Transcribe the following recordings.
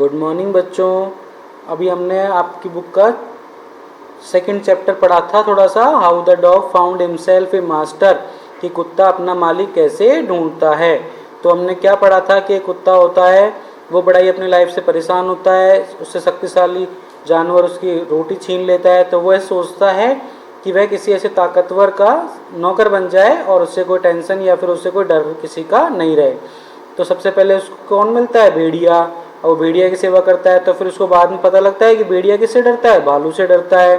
Good morning बच्चों। अभी हमने आपकी बुक का सेकंड चैप्टर पढ़ा था थोड़ा सा, how the dog found himself A master, कि कुत्ता अपना मालिक कैसे ढूंढता है। तो हमने क्या पढ़ा था कि कुत्ता होता है वो बड़ा ही अपनी लाइफ से परेशान होता है, उससे शक्तिशाली जानवर उसकी रोटी छीन लेता है, तो वह सोचता है कि वह किसी ऐसे ताकतवर का नौकर बन जाए और उससे कोई टेंशन या फिर उससे कोई डर किसी का नहीं रहे। तो सबसे पहले उसको कौन मिलता है? भेड़िया। और वो भेड़िया की सेवा करता है, तो फिर उसको बाद में पता लगता है कि भेड़िया किससे डरता है? भालू से डरता है।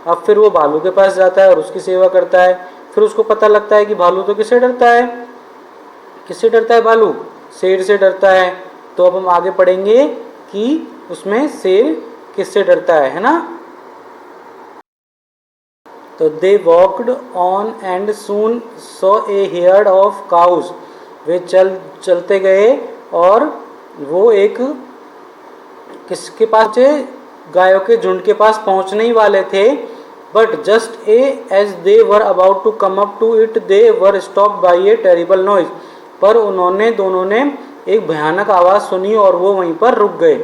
अब फिर वो भालू के पास जाता है और उसकी सेवा करता है। फिर उसको पता लगता है कि भालू तो किससे डरता है? किससे डरता है भालू? शेर से डरता है। तो अब हम आगे पढ़ेंगे कि उसमें शेर किससे डरता है ना। तो they walked on and soon saw a herd of cows. वे चलते गए और वो एक किसके पास थे? गायों के झुंड के पास पहुंचने ही वाले थे। But just as they were about to come up to it they were stop by a terrible noise. पर दोनों ने एक भयानक आवाज़ सुनी और वो वहीं पर रुक गए।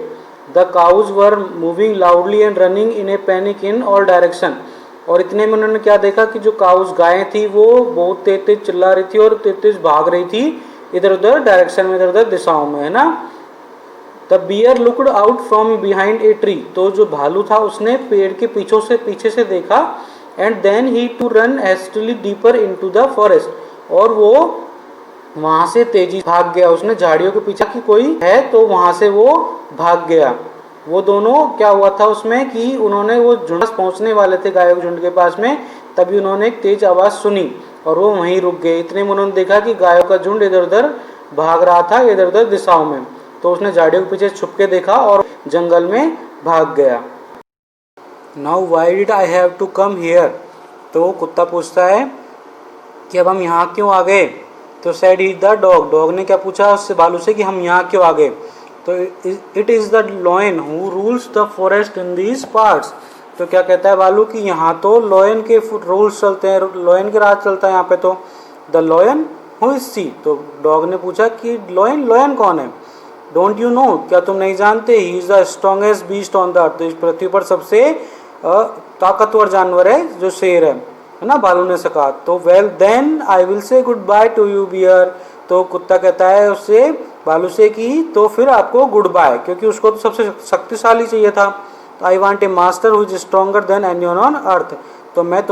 The cows were moving loudly and running in a panic in all direction. और इतने में उन्होंने क्या देखा कि जो काउज गायें थी वो बहुत तेज तेज चिल्ला रही थी और तेज तेज भाग रही थी इधर उधर डायरेक्शन में, इधर उधर दिशाओं में, है ना। The bear looked out from behind a tree. तो जो भालू था उसने पेड़ के पीछे से देखा। And then he to run hastily deeper into the forest. और वो वहां से तेजी भाग गया, उसने झाड़ियों के पीछे कि कोई है तो वहां से वो भाग गया। वो दोनों क्या हुआ था उसमें कि उन्होंने वो झुंड पहुंचने वाले थे गायों के झुंड के पास में, तभी उन्होंने एक तेज आवाज़ सुनी और वो वहीं रुक गए। इतने में उन्होंने देखा कि गायों का झुंड इधर उधर भाग रहा था, इधर उधर दिशाओं में। तो उसने झाड़ियों के पीछे छुप के देखा और जंगल में भाग गया। Now why did I have to come here. तो कुत्ता पूछता है कि अब हम यहाँ क्यों आ गए। तो sad he the dog. Dog ने क्या पूछा उससे, भालू से, कि हम यहाँ क्यों आ गए। तो it is the lion who rules the forest in these parts. तो क्या कहता है भालू कि यहाँ तो लॉयन के रूल्स चलते हैं, लॉयन के राज चलता है यहाँ पे। तो the lion who is see. तो डॉग ने पूछा कि लॉयन लॉयन कौन है। डोंट यू नो, क्या तुम नहीं जानते? He is the strongest beast on the earth. इस पृथ्वी पर सबसे ताकतवर जानवर है जो शेर है ना, भालू ने कहा। तो well then I will say good bye to you bear. तो कुत्ता कहता है उससे, भालू से, कि तो फिर आपको गुड बाय, क्योंकि उसको तो सबसे शक्तिशाली चाहिए था। I want A master who is stronger than anyone on earth. तो मैं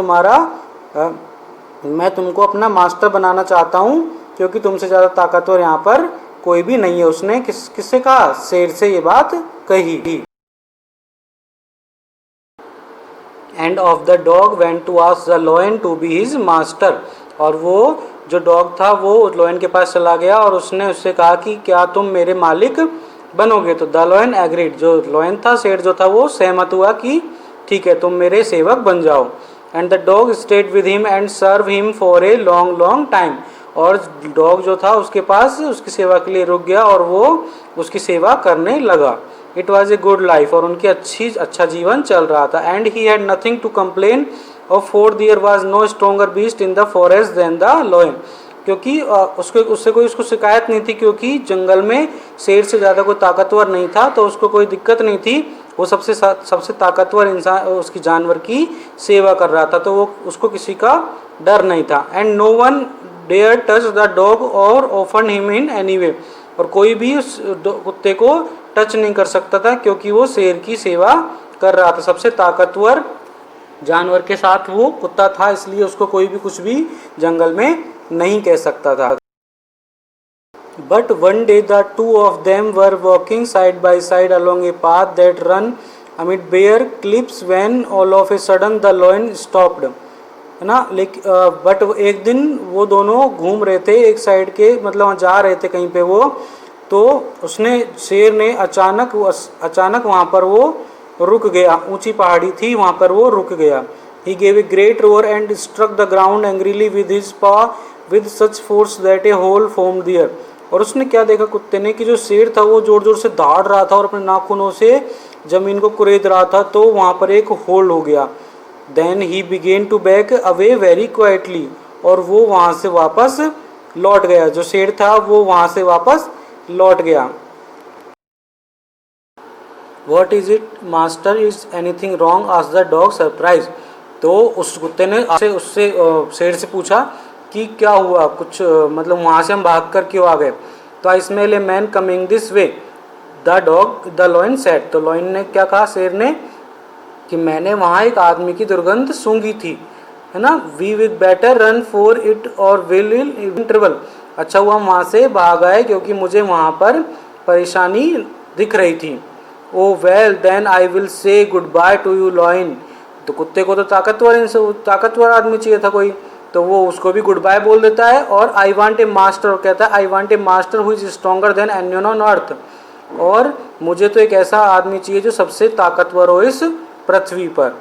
तुमको अपना मास्टर बनाना चाहता हूँ, क्योंकि तुमसे ज़्यादा ताकतवर यहाँ पर कोई भी नहीं है। उसने किससे कहा? शेर से ये बात कही। And off the dog went to ask the lion to be his master. और वो जो डॉग था वो लॉयन के पास चला गया और उसने उससे कहा कि क्या तुम मेरे मालिक बनोगे। तो द लॉयन एग्रीड। जो लॉयन था, शेर जो था, वो सहमत हुआ कि ठीक है तुम मेरे सेवक बन जाओ। And the dog stayed with him and serve him for a long long time. और डॉग जो था उसके पास उसकी सेवा के लिए रुक गया और वो उसकी सेवा करने लगा। It was a good life. और उनकी अच्छा जीवन चल रहा था। And he had nothing to complain of, for there was no stronger beast in the forest than the lion. क्योंकि उससे कोई उसको शिकायत नहीं थी, क्योंकि जंगल में शेर से ज़्यादा कोई ताकतवर नहीं था, तो उसको कोई दिक्कत नहीं थी। वो सबसे ताकतवर इंसान उसकी जानवर की सेवा कर रहा था, तो वो उसको किसी का डर नहीं था। And no one dare touch the dog और offend him in any way. और कोई भी उस कुत्ते को टच नहीं कर सकता था, क्योंकि वो शेर की सेवा कर रहा था। सबसे ताकतवर जानवर के साथ वो कुत्ता था, इसलिए उसको कोई भी कुछ भी जंगल में नहीं कह सकता था। But one day the two of them were walking side by side along a path that ran amid bare cliffs when all of a sudden the lion stopped, है ना। बट एक दिन वो दोनों घूम रहे थे एक साइड के, मतलब जा रहे थे कहीं पे वो, तो शेर ने अचानक वहाँ पर वो रुक गया। ऊंची पहाड़ी थी, वहाँ पर वो रुक गया। He gave a great roar and struck the ground angrily with his paw with such force that a hole formed there. और उसने क्या देखा कुत्ते ने कि जो शेर था वो जोर जोर से दहाड़ रहा था और अपने नाखूनों से जमीन को कुरेद रहा था, तो वहाँ पर एक होल हो गया। Then he began to back away very quietly. और वो वहाँ से वापस लौट गया। जो शेर था वो वहाँ से वापस लौट गया। What is it master, is anything wrong, asked the dog surprise. तो उस कुत्ते ने उससे शेर से पूछा कि क्या हुआ, कुछ मतलब वहाँ से हम भाग कर क्यों आ गए। तो I smell a man coming this way, the lion said. तो लॉयन ने क्या कहा, शेर ने, कि मैंने वहाँ एक आदमी की दुर्गंध सूंघी थी, है ना। We with better run for it और विल इंटरवल। अच्छा हुआ वहाँ से भाग आए क्योंकि मुझे वहाँ पर परेशानी दिख रही थी। Oh well then I will say good bye to you lion. तो कुत्ते को तो ताकतवर आदमी चाहिए था कोई, तो वो उसको भी गुड बाय बोल देता है। और आई वांट ए मास्टर, और कहता है I want a master who is stronger than animal on earth. और मुझे तो एक ऐसा आदमी चाहिए जो सबसे ताकतवर हो इस पृथ्वी पर।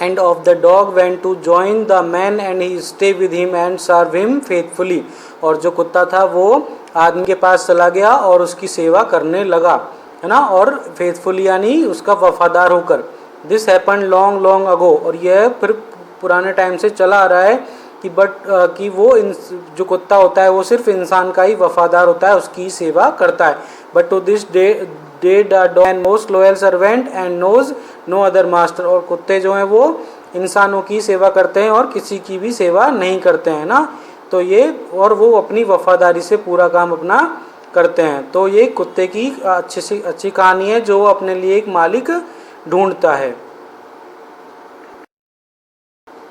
And off the dog went to join the man and he stay with him and serve him faithfully. और जो कुत्ता था वो आदमी के पास चला गया और उसकी सेवा करने लगा, है ना, और फेथफुली यानी उसका वफादार होकर। This happen long long ago. और यह फिर पुराने टाइम से चला आ रहा है कि वो जो कुत्ता होता है वो सिर्फ इंसान का ही वफादार होता है, उसकी सेवा करता है। But to this day the dog and most loyal servant and knows no other master. और कुत्ते जो हैं वो इंसानों की सेवा करते हैं और किसी की भी सेवा नहीं करते हैं ना। तो ये, और वो अपनी वफादारी से पूरा काम अपना करते हैं। तो ये कुत्ते की अच्छी से अच्छी कहानी है जो अपने लिए एक मालिक ढूंढता है।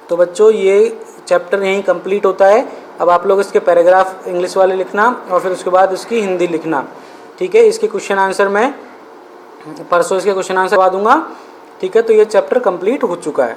तो बच्चों ये चैप्टर यहीं कंप्लीट होता है। अब आप लोग इसके पैराग्राफ इंग्लिश वाले लिखना और फिर उसके बाद उसकी हिंदी लिखना, ठीक है। इसके क्वेश्चन आंसर मैं परसों इसके क्वेश्चन आंसर करवा दूंगा, ठीक है। तो ये चैप्टर कंप्लीट हो चुका है।